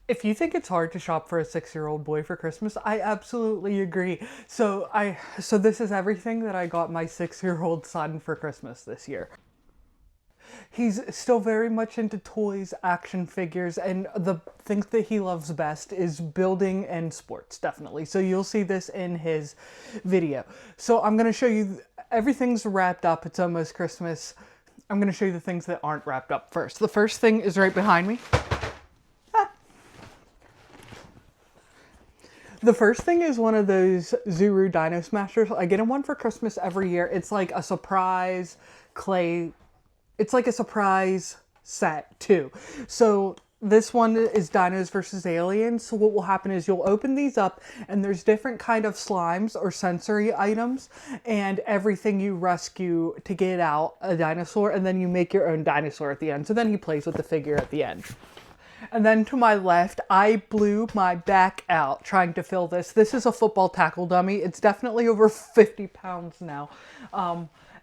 If you think it's hard to shop for a 6-year-old boy for Christmas, I absolutely agree. So this is everything that I got my 6-year-old son for Christmas this year. He's still very much into toys, action figures, and the things that he loves best is building and sports, definitely. So you'll see this in his video. So I'm going to show you everything's wrapped up. It's almost Christmas. I'm going to show you the things that aren't wrapped up first. The first thing is right behind me. The first thing is one of those Zuru Dino Smashers. I get him one for Christmas every year. It's like a surprise clay. It's like a surprise set too. So this one is Dinos versus Aliens. So what will happen is you'll open these up and there's different kind of slimes or sensory items and everything you rescue to get out a dinosaur, and then you make your own dinosaur at the end. So then he plays with the figure at the end. And then to my left, I blew my back out trying to fill this. This is a football tackle dummy. It's definitely over 50 pounds now.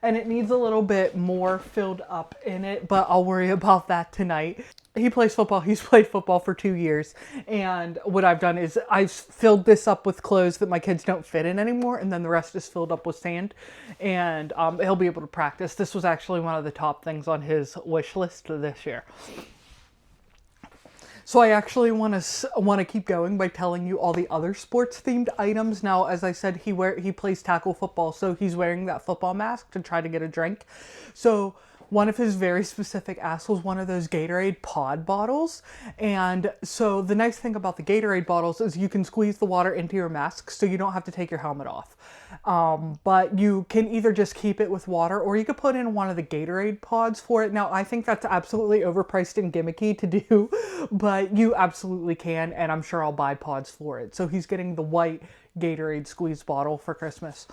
And it needs a little bit more filled up in it, but I'll worry about that tonight. He plays football. He's played football for 2 years. And what I've done is I've filled this up with clothes that my kids don't fit in anymore. And then the rest is filled up with sand. And he'll be able to practice. This was actually one of the top things on his wish list this year. So I actually want to keep going by telling you all the other sports themed items. Now, as I said, he plays tackle football, so he's wearing that football mask to try to get a drink. So one of his very specific asks was one of those Gatorade pod bottles. And so the nice thing about the Gatorade bottles is you can squeeze the water into your mask so you don't have to take your helmet off. But you can either just keep it with water or you could put in one of the Gatorade pods for it. Now, I think that's absolutely overpriced and gimmicky to do, but you absolutely can, and I'm sure I'll buy pods for it. So he's getting the white Gatorade squeeze bottle for Christmas.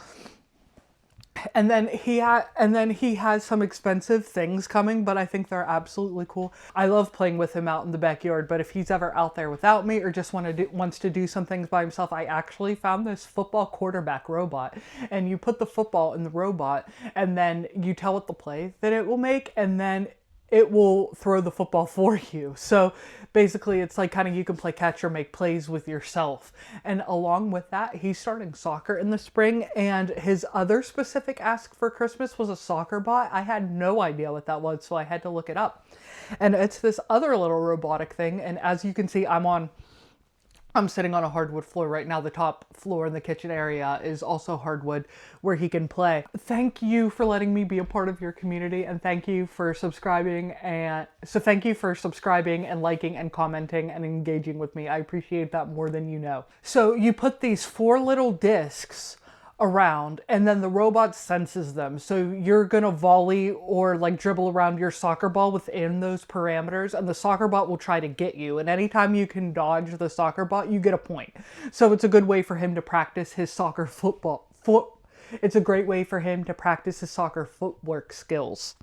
And then he has some expensive things coming, but I think they're absolutely cool. I love playing with him out in the backyard, but if he's ever out there without me or just wants to do some things by himself, I actually found this football quarterback robot. And you put the football in the robot, and then you tell it the play that it will make, and then it will throw the football for you. So basically it's like kind of you can play catch or make plays with yourself. And along with that, he's starting soccer in the spring, and his other specific ask for Christmas was a soccer bot. I had no idea what that was, so I had to look it up. And it's this other little robotic thing, and as you can see, I'm sitting on a hardwood floor right now. The top floor in the kitchen area is also hardwood where he can play. Thank you for letting me be a part of your community, and thank you for subscribing and liking and commenting and engaging with me. I appreciate that more than you know. So you put these 4 little discs around and then the robot senses them, so you're gonna volley or like dribble around your soccer ball within those parameters, and the soccer bot will try to get you, and anytime you can dodge the soccer bot you get a point. So it's a good way for him to practice his it's a great way for him to practice his soccer footwork skills.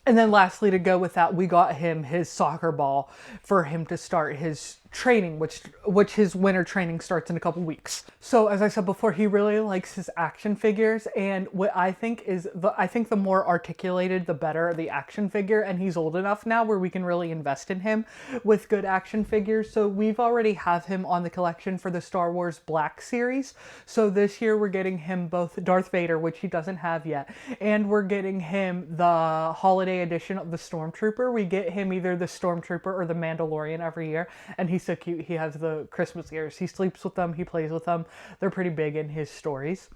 And then lastly, to go with that, we got him his soccer ball for him to start his training, which his winter training starts in a couple weeks. So as I said before, he really likes his action figures, and what I think is I think the more articulated the better the action figure, and he's old enough now where we can really invest in him with good action figures. So we've already have him on the collection for the Star Wars Black series. So this year we're getting him both Darth Vader, which he doesn't have yet, and we're getting him the holiday edition of the Stormtrooper. We get him either the Stormtrooper or the Mandalorian every year, and he's so cute. He has the Christmas ears. He sleeps with them. He plays with them. They're pretty big in his stories.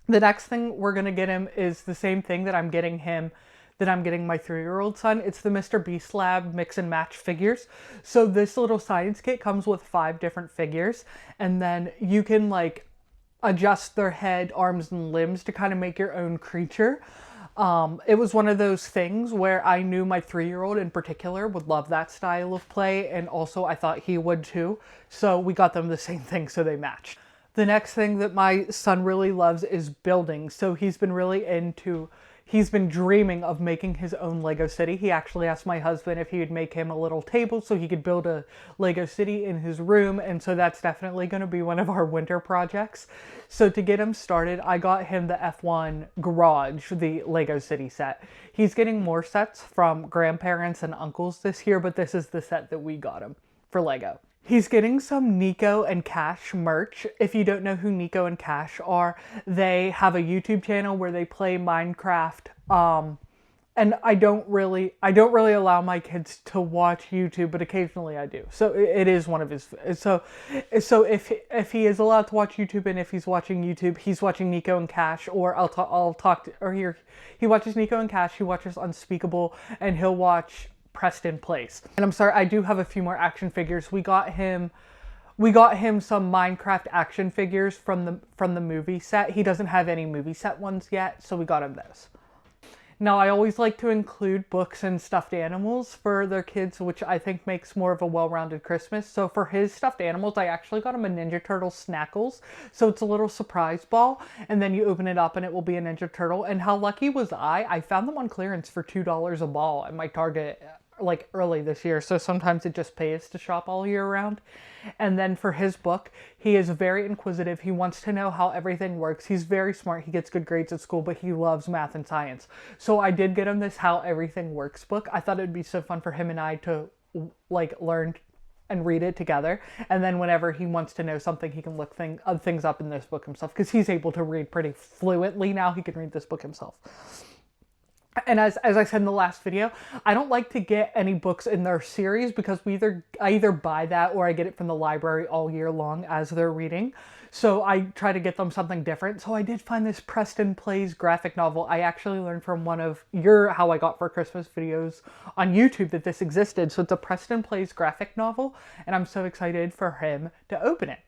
The next thing we're going to get him is the same thing that I'm getting my 3-year-old son. It's the Mr. Beast Lab mix and match figures. So this little science kit comes with 5 different figures, and then you can like adjust their head, arms, and limbs to kind of make your own creature. It was one of those things where I knew my 3-year-old in particular would love that style of play, and also I thought he would too. So we got them the same thing, so they matched. The next thing that my son really loves is building. So he's been really into He's been dreaming of making his own Lego city. He actually asked my husband if he would make him a little table so he could build a Lego city in his room. And so that's definitely going to be one of our winter projects. So to get him started, I got him the F1 Garage, the Lego city set. He's getting more sets from grandparents and uncles this year, but this is the set that we got him for Lego. He's getting some Nico and Cash merch. If you don't know who Nico and Cash are, they have a YouTube channel where they play Minecraft. And I don't really allow my kids to watch YouTube, but occasionally I do. So it is one of his. So if he is allowed to watch YouTube, and if he's watching YouTube, he's watching Nico and Cash, or he watches Nico and Cash. He watches Unspeakable, and he'll watch Preston Plays. And I'm sorry, I do have a few more action figures. We got him some Minecraft action figures from the movie set. He doesn't have any movie set ones yet, so we got him those. Now, I always like to include books and stuffed animals for their kids, which I think makes more of a well-rounded Christmas. So for his stuffed animals, I actually got him a Ninja Turtle Snackles. So it's a little surprise ball, and then you open it up and it will be a Ninja Turtle. And how lucky was I found them on clearance for $2 a ball at my Target like early this year, so sometimes it just pays to shop all year round. And then for his book, he is very inquisitive. He wants to know how everything works. He's very smart. He gets good grades at school, but he loves math and science. So I did get him this How Everything Works book. I thought it'd be so fun for him and I to like learn and read it together. And then whenever he wants to know something, he can look things up in this book himself, because he's able to read pretty fluently now. He can read this book himself. And as I said in the last video, I don't like to get any books in their series, because I either buy that or I get it from the library all year long as they're reading. So I try to get them something different. So I did find this Preston Plays graphic novel. I actually learned from one of your How I Got for Christmas videos on YouTube that this existed. So it's a Preston Plays graphic novel, and I'm so excited for him to open it.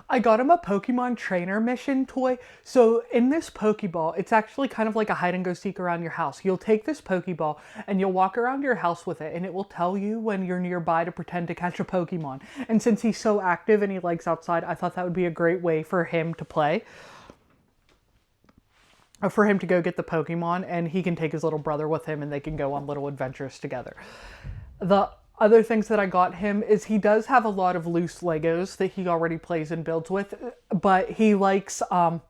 I got him a Pokemon Trainer Mission toy. So in this Pokeball, it's actually kind of like a hide and go seek around your house. You'll take this Pokeball and you'll walk around your house with it, and it will tell you when you're nearby to pretend to catch a Pokemon. And since he's so active and he likes outside, I thought that would be a great way for him to play. For him to go get the Pokemon, and he can take his little brother with him and they can go on little adventures together. The other things that I got him is he does have a lot of loose Legos that he already plays and builds with, but he likes, but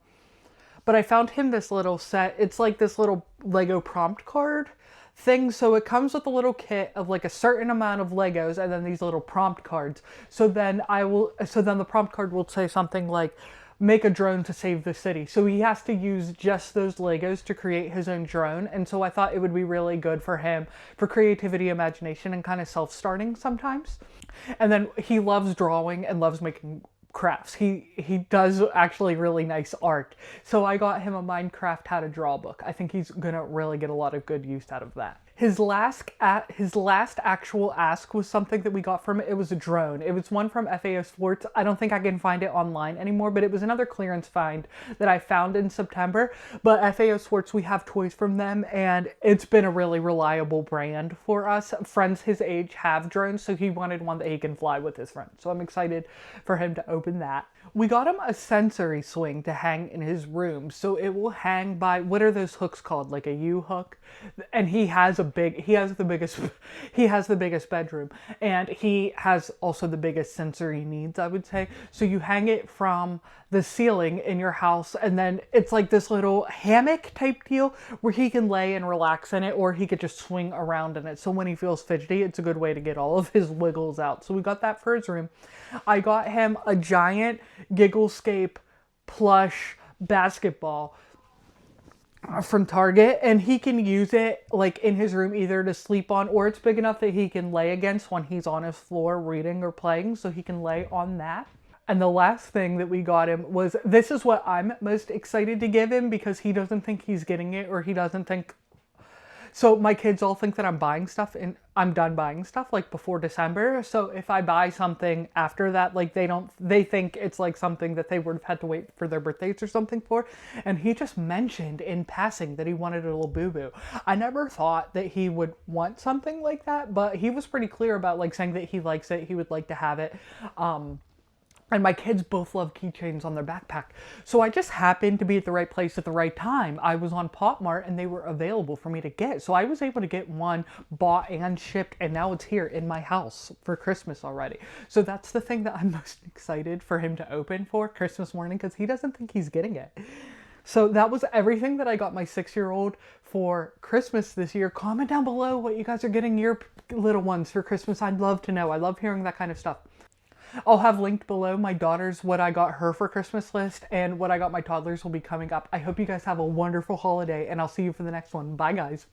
I found him this little set. It's like this little Lego prompt card thing. So it comes with a little kit of like a certain amount of Legos and then these little prompt cards. So then the prompt card will say something like, make a drone to save the city. So he has to use just those Legos to create his own drone. And so I thought it would be really good for him for creativity, imagination, and kind of self-starting sometimes. And then he loves drawing and loves making crafts. He does actually really nice art. So I got him a Minecraft How to Draw book. I think he's gonna really get a lot of good use out of that. His last actual ask was something that we got from it. It was a drone. It was one from FAO Schwarz. I don't think I can find it online anymore, but it was another clearance find that I found in September. But FAO Schwarz, we have toys from them, and it's been a really reliable brand for us. Friends his age have drones, so he wanted one that he can fly with his friends. So I'm excited for him to open that. We got him a sensory swing to hang in his room. So it will hang by, what are those hooks called? Like a U-hook? And he has the biggest bedroom, and he has also the biggest sensory needs, I would say. So you hang it from the ceiling in your house, and then it's like this little hammock type deal where he can lay and relax in it, or he could just swing around in it. So when he feels fidgety, it's a good way to get all of his wiggles out. So we got that for his room. I got him a giant Gigglescape plush basketball from Target, and he can use it like in his room either to sleep on, or it's big enough that he can lay against when he's on his floor reading or playing, so he can lay on that. And the last thing that we got him was, this is what I'm most excited to give him, because he doesn't think he's getting it, or he doesn't think, so my kids all think that I'm buying stuff and I'm done buying stuff like before December. So if I buy something after that, like they think it's like something that they would have had to wait for their birthdays or something for. And he just mentioned in passing that he wanted a Labubu. I never thought that he would want something like that, but he was pretty clear about like saying that he likes it. He would like to have it. And my kids both love keychains on their backpack. So I just happened to be at the right place at the right time. I was on Pop Mart and they were available for me to get. So I was able to get one bought and shipped, and now it's here in my house for Christmas already. So that's the thing that I'm most excited for him to open for Christmas morning, because he doesn't think he's getting it. So that was everything that I got my 6-year-old for Christmas this year. Comment down below what you guys are getting your little ones for Christmas. I'd love to know. I love hearing that kind of stuff. I'll have linked below my daughter's what I got her for Christmas list, and what I got my toddlers will be coming up. I hope you guys have a wonderful holiday, and I'll see you for the next one. Bye, guys.